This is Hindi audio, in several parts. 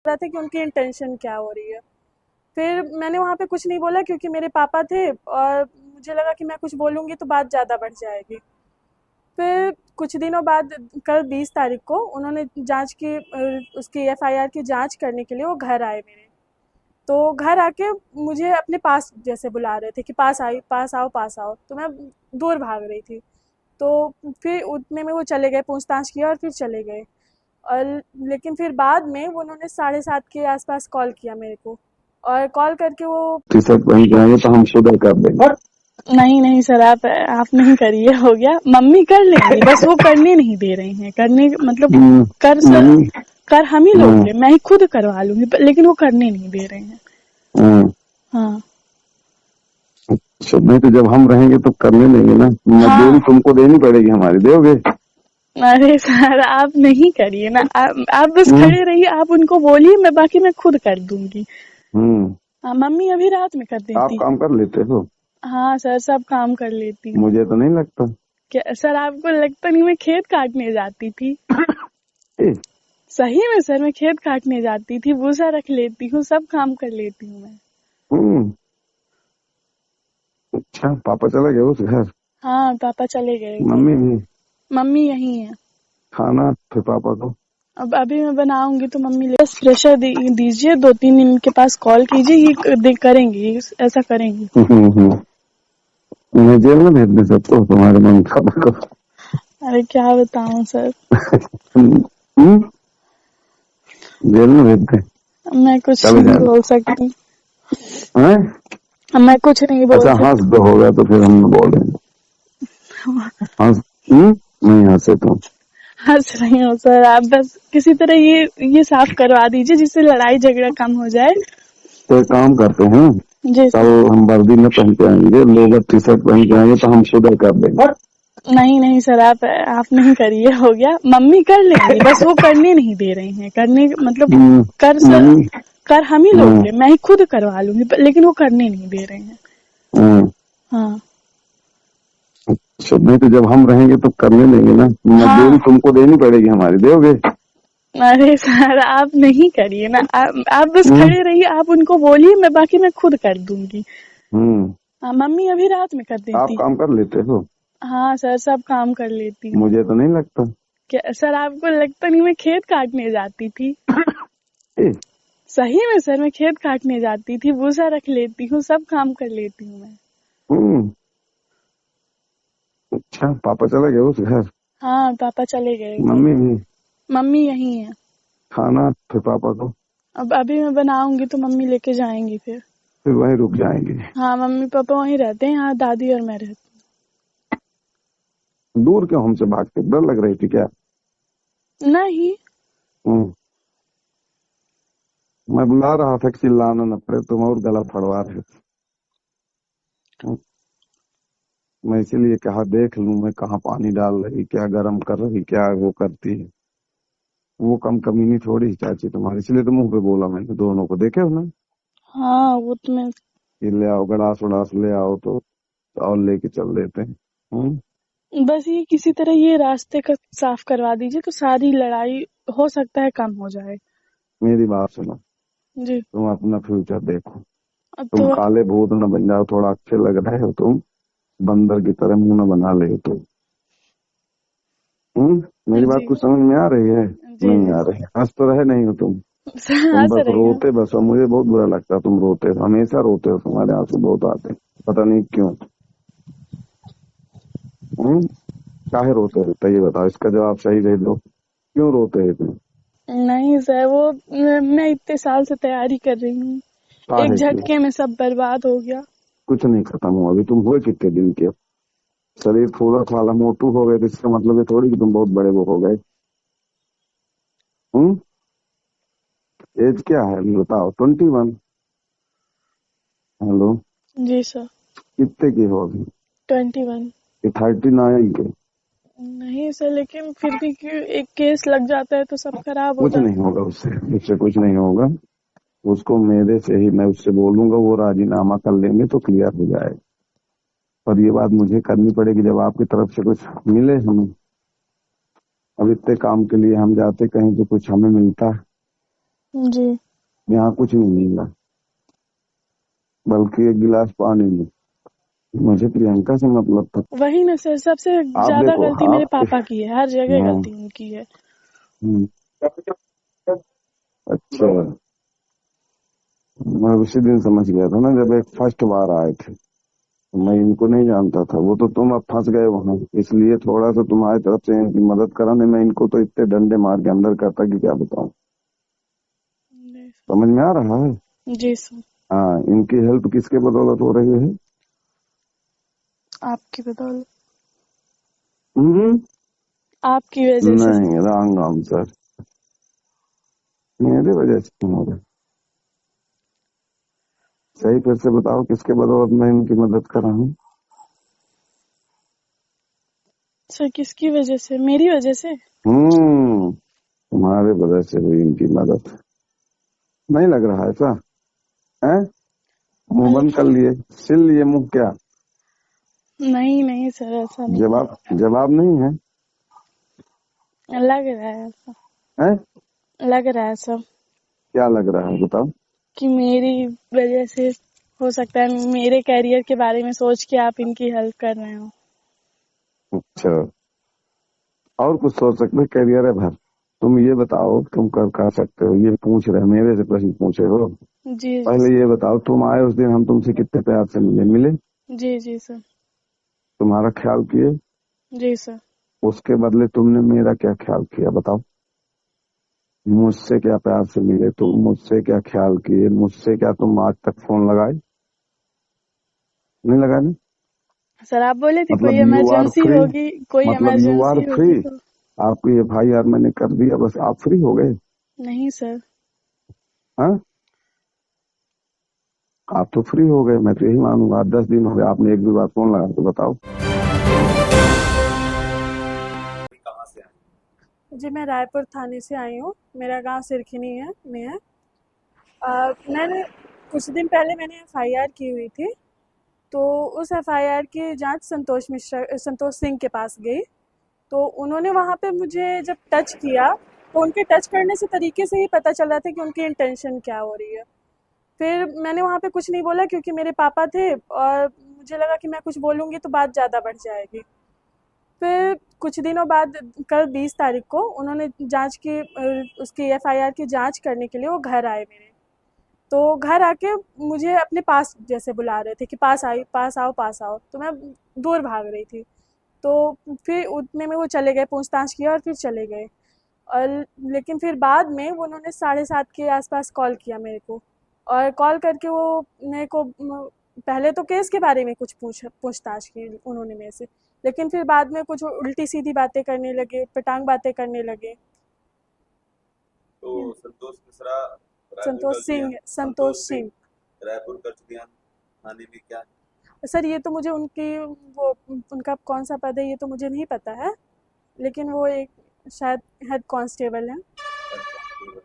रहा था कि उनकी इंटेंशन क्या हो रही है। फिर मैंने वहाँ पे कुछ नहीं बोला क्योंकि मेरे पापा थे और मुझे लगा कि मैं कुछ बोलूँगी तो बात ज़्यादा बढ़ जाएगी। फिर कुछ दिनों बाद कल 20 तारीख को उन्होंने जांच की उसकी एफआईआर की जांच करने के लिए वो घर आए मेरे। तो घर आके मुझे अपने पास जैसे बुला रहे थे कि पास आओ। तो मैं दूर भाग रही थी। तो फिर उतने में वो चले गए, पूछताछ किया और फिर चले गए। और लेकिन फिर बाद में वो उन्होंने 7:30 के आसपास कॉल किया मेरे को और कॉल करके वो टी-शर्ट पहन के आएंगे तो हम शुगर कर देंगे। नहीं नहीं सर, आप नहीं करिए, हो गया। मम्मी कर लेंगी, बस वो करने नहीं दे रही हैं। करने मतलब कर सर, नहीं। कर हम ही लोगे, मैं ही खुद करवा लूंगी, लेकिन वो करने नहीं दे रहे हैं। हाँ नहीं तो जब हम रहेंगे तो करने देंगे ना। मजदूरी हाँ। तुमको देनी पड़ेगी, हमारी दोगे। अरे सर आप नहीं करिए ना, आप बस हम्म खड़े रहिए, आप उनको बोलिए, मैं बाकी मैं खुद कर दूंगी। हम्म हाँ, मम्मी अभी रात में कर आप देती। काम कर लेते हो? हाँ सर, सब काम कर लेती हूँ। मुझे तो नहीं लगता। क्या सर, आपको लगता नहीं मैं खेत काटने जाती थी? ए, सही में सर, मैं खेत काटने जाती थी, भूसा रख लेती हूँ, सब काम कर लेती हूँ मैं। हम्म अच्छा, पापा चला गया उस घर? हाँ, पापा चले गए घर। मम्मी भी? मम्मी यहीं है। खाना फिर पापा को? अब अभी मैं बनाऊंगी तो मम्मी ले बस प्रेशर दीजिए, 2-3 दिन के पास कॉल कीजिए, ये करेंगी, ऐसा करेंगी। मैं जेल में भेज दे सकता हूँ तुम्हारे मम्मी पापा को? अरे क्या बताऊं सर, हम्म, जेल में भेज दे, मैं कुछ चले नहीं जाए। बोल सकती। हैं? मैं कुछ नहीं बोल अच्छा हंस सकती। दो, होगा तो फिर हम बोलेंगे। हंस नहीं हंसे तो हंस रही हूँ सर, आप बस किसी तरह ये साफ करवा दीजिए जिससे लड़ाई झगड़ा कम हो जाए। एक काम करते हैं, जी कल सर। हम वर्दी में पहन के आएंगे, लोअर टी-शर्ट पहन के आएंगे तो हम शुगर कर देंगे। नहीं नहीं सर, आप नहीं करिए, हो गया। मम्मी कर लेंगी, बस वो करने नहीं दे रही हैं। करने मतलब कर सर, नहीं। कर हम ही लोगे, मैं ही खुद करवा लूंगी, लेकिन वो करने नहीं दे रहे हैं। हाँ नहीं तो जब हम रहेंगे तो करने देंगे ना। मजदूरी हाँ। तुमको देनी पड़ेगी, हमारी दोगे। अरे सर आप नहीं करिए ना, आप बस हम्म खड़े रहिए, आप उनको बोलिए, मैं बाकी मैं खुद कर दूंगी। हम्म हाँ, मम्मी अभी रात में कर आप देती। काम कर लेते हो? हाँ सर, सब काम कर लेती हूँ। मुझे तो नहीं लगता। क्या सर, आपको लगता नहीं मैं खेत काटने जाती थी? ए, सही में सर, मैं खेत काटने जाती थी, भूसा रख लेती हूँ, सब काम कर लेती हूँ मैं। हम्म अच्छा, पापा चला गया उस घर? हाँ, पापा चले गए घर। मम्मी भी? मम्मी यहीं है। खाना फिर पापा को? अब अभी मैं बनाऊंगी तो मम्मी लेके जाएंगी फिर। फिर वहीं रुक जाएंगे? हाँ, मम्मी पापा वहीं रहते हैं, यहाँ दादी और मैं रहती दूर क्यों हमसे भाग के? डर लग रही थी क्या? हूँ। नहीं। हम्म मैं बुला रहा था कि चिल्लाना न पड़े, तुम और गला फड़वा रहे थे। हम्म, मैं इसीलिए कहा देख लूं मैं, कहाँ पानी डाल रही, क्या गर्म कर रही, क्या वो करती है। वो कम कमीनी थोड़ी ही चाची तुम्हारी, इसलिए तो मुंह पे बोला मैंने, दोनों को देखे हो ना। हाँ वो तो मैं, ये ले आओ गड़ास उड़ास ले आओ तो और लेके चल देते हैं। बस ये किसी तरह ये रास्ते का साफ करवा दीजिए तो सारी लड़ाई हो सकता है कम हो जाए। मेरी बात सुनो, जी। तुम अपना फ्यूचर देखो। अब तुम तो काले भूत न बन जाओ, थोड़ा अच्छे लग रहे हो तुम, बंदर की तरह मुंह न बना ले तुम। मेरी बात जी कुछ समझ में आ रही है? जी नहीं जी आ रही? हंस तो रहे नहीं हो तुम? तुम हंस बस रही हूँ। रोते बस, और मुझे बहुत बुरा लगता है तुम रोते हो, हमेशा रोते हो, तुम्हारे आंसू बहुत आते हैं, पता नहीं क्यों। हम्म काहे रोते रहते ये बताओ, इसका जवाब सही दे दो, क्यों रोते हैं तुम? नहीं सर, वो मैं इतने साल से तैयारी कर रही हूँ, एक काहे की? झटके में सब बर्बाद हो गया। कुछ नहीं खत्म हुआ अभी, तुम हुए कितने दिन के? शरीर फूला फाला मोटू हो गए तो इसका मतलब ये थोड़ी कि तुम बहुत बड़े वो हो गए। हम्म एज क्या है अभी बताओ? 21? हेलो? जी सर। कितने की हो अभी? 21। ये 39 के? नहीं सर, लेकिन फिर भी क्यों, एक केस लग जाता है तो सब खराब हो कुछ नहीं जाता है। होगा उससे, उससे कुछ नहीं होगा। उसको मेरे से ही मैं उससे बोलूंगा, वो राजीनामा कर लेंगे तो क्लियर हो जाएगा। और ये बात मुझे करनी पड़ेगी जब आपकी तरफ से कुछ मिले हमें। अब इतने काम के लिए हम जाते कहीं तो कुछ हमें मिलता है। जी। यहाँ कुछ नहीं मिला, बल्कि एक गिलास पानी में। मुझे प्रियंका से मतलब था। वही ना सर, सबसे आप ज्यादा देखो गलती मेरे आपके। पापा की है, हर जगह हम्म। गलती उनकी है। हम्म। अच्छा, मैं उसी दिन समझ गया था ना जब एक फर्स्ट बार आए थे, तो मैं इनको नहीं जानता था। वो तो तुम अब फंस गए वहां, इसलिए थोड़ा सा तुम्हारी तरफ से इनकी मदद करा। नहीं मैं इनको तो इतने डंडे मार के अंदर करता कि क्या बताऊं। जी समझ में आ रहा है? जी सर। हाँ, इनकी हेल्प किसके बदौलत हो रही है? आपकी बदौलत। हम्म। आपकी वजह से सर। नहीं, रॉन्ग आंसर। मेरे वजह से क्यों हो रहा है? सही फिर से बताओ, किसके बदौलत मैं इनकी मदद कर रहा हूँ? सर किसकी वजह से? मेरी वजह से। तुम्हारे वजह से हुई इनकी मदद। नहीं लग रहा ऐसा है? मुंह बंद कर लिए, सिल लिए मुंह क्या? नहीं नहीं सर, ऐसा नहीं है। जवाब जवाब नहीं है? लग रहा है ऐसा। है? लग रहा है सर क्या लग रहा है बताओ? कि मेरी वजह से हो सकता है, मेरे करियर के बारे में सोच के आप इनकी हेल्प कर रहे हो। अच्छा, और कुछ सोच सकते हो? करियर है भर। तुम ये बताओ, तुम कर सकते हो, ये पूछ रहे मेरे से प्रश्न पूछे हो। जी जी पहले सर। ये बताओ, तुम आए उस दिन हम तुमसे कितने प्यार से मिले? मिले? जी जी सर। तुम्हारा ख्याल किए? जी सर। उसके बदले तुमने मेरा क्या ख्याल किया बताओ? मुझसे क्या प्यार से मिले तुम? मुझसे क्या ख्याल किए? मुझसे क्या तुम आज तक फोन लगाए? नहीं लगाए ना? सर आप बोले थे कोई मतलब यू आर इमरजेंसी फ्री। होगी, कोई मतलब यू आर इमरजेंसी फ्री। होगी तो। आपकी एफआईआर मैंने कर दिया, बस आप फ्री हो गए? नहीं सर। हाँ, आप तो फ्री हो गए, मैं तो यही मानूंगा। 10 दिन हो गए, आपने एक भी बार फोन लगा तो बताओ। कहाँ से आई? जी मैं रायपुर थाने से आई हूँ, मेरा गांव सिरखिनी है में है। मैंने कुछ दिन पहले मैंने एफआईआर की हुई थी। तो उस एफआईआर की जांच संतोष सिंह के पास गई। तो उन्होंने वहाँ पे मुझे जब टच किया, तो उनके टच करने से तरीके से ही पता चल रहा था कि उनकी इंटेंशन क्या हो रही है। फिर मैंने वहाँ पे कुछ नहीं बोला क्योंकि मेरे पापा थे और मुझे लगा कि मैं कुछ बोलूँगी तो बात ज़्यादा बढ़ जाएगी। फिर कुछ दिनों बाद कल 20 तारीख को उन्होंने जांच की उसकी एफआईआर की जांच करने के लिए वो घर आए मेरे। तो घर आके मुझे अपने पास जैसे बुला रहे थे कि पास आओ, तो मैं दूर भाग रही थी। तो फिर उतने में वो चले गए, पूछताछ किया और फिर चले गए। और लेकिन फिर बाद में वो उन्होंने 7:30 के आसपास कॉल किया मेरे को। और कॉल करके वो मेरे को पहले तो केस के बारे में कुछ पूछताछ की उन्होंने मेरे से। लेकिन फिर बाद में कुछ उल्टी सीधी बातें करने लगे, पटांग बातें करने लगे। तो संतोष मिश्रा रायपुर संतोष कक्ष ध्यान सिंह, संतोष सिंह। रायपुर कक्ष ध्यान थाने में क्या सर ये तो मुझे उनकी वो उनका कौन सा पद है ये तो मुझे नहीं पता है। लेकिन वो एक शायद हेड कांस्टेबल है। कांस्टेबल?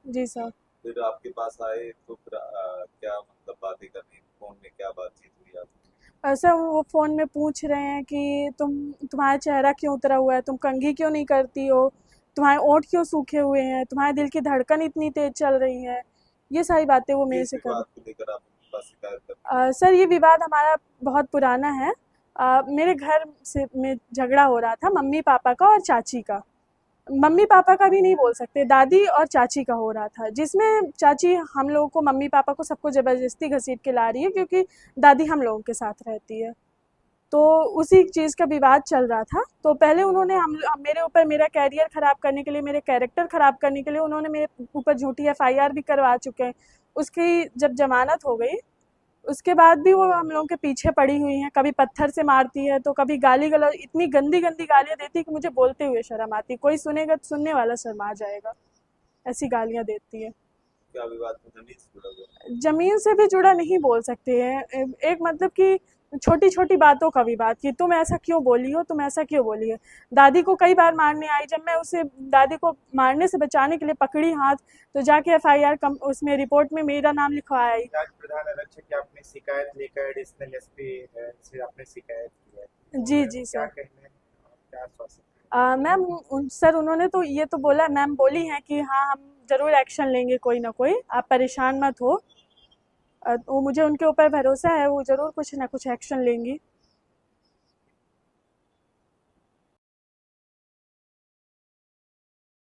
जी सर। फिर आपके पास आए तो फिर क्या मतलब बातें करनी, फोन में क्या बातचीत हुई आपकी? सर वो फ़ोन में पूछ रहे हैं कि तुम्हारा चेहरा क्यों उतरा हुआ है, तुम कंघी क्यों नहीं करती हो, तुम्हारे ओंठ क्यों सूखे हुए हैं, तुम्हारे दिल की धड़कन इतनी तेज चल रही है। ये सारी बातें वो मेरे किस से कर। विवाद को लेकर आप उनके पास शिकायत करने गए? सर ये विवाद हमारा बहुत पुराना है। मेरे घर से में झगड़ा हो रहा था मम्मी पापा का और चाची का। मम्मी पापा का भी नहीं बोल सकते, दादी और चाची का हो रहा था, जिसमें चाची हम लोगों को, मम्मी पापा को सबको ज़बरदस्ती घसीट के ला रही है क्योंकि दादी हम लोगों के साथ रहती है। तो उसी चीज़ का विवाद चल रहा था। तो पहले उन्होंने मेरे ऊपर मेरा करियर ख़राब करने के लिए, मेरे कैरेक्टर ख़राब करने के लिए उन्होंने मेरे ऊपर झूठी एफआईआर भी करवा चुके हैं। उसकी जब ज़मानत हो गई, उसके बाद भी वो हम लोगों के पीछे पड़ी हुई हैं। कभी पत्थर से मारती है, तो कभी गाली गलौज, इतनी गंदी-गंदी गालियाँ देती है कि मुझे बोलते हुए शर्म आती है। कोई सुनेगा तो सुनने वाला शर्मा जाएगा, ऐसी गालियाँ देती है। क्या विवाद में जमीन से जुड़ा हुआ? ज़मीन से भी जुड़ा नहीं बोल सकते हैं। एक मतलब कि छोटी-छोटी बातों का विवाद कि तुम ऐसा क्यों बोली हो, तुम ऐसा क्यों बोली हो। दादी को कई बार मारने आई, जब मैं उसे दादी को मारने से बचाने के लिए पकड़ी हाथ, तो जाके एफआईआर कम उसमें रिपोर्ट में मेरा नाम लिखवा आई। राज्य प्रधान आरक्षक की आपने शिकायत लेकर एडिशनल एसपी से आपने शिकायत की है, जी, तो जी क्या सर। कहना है और क्या आश्वासन? मैम उन्होंने तो ये तो बोला, मैम बोली हैं कि हाँ हम ज़रूर एक्शन लेंगे कोई ना कोई, आप परेशान मत हो। वो मुझे उनके ऊपर भरोसा है, वो ज़रूर कुछ ना कुछ एक्शन लेंगी।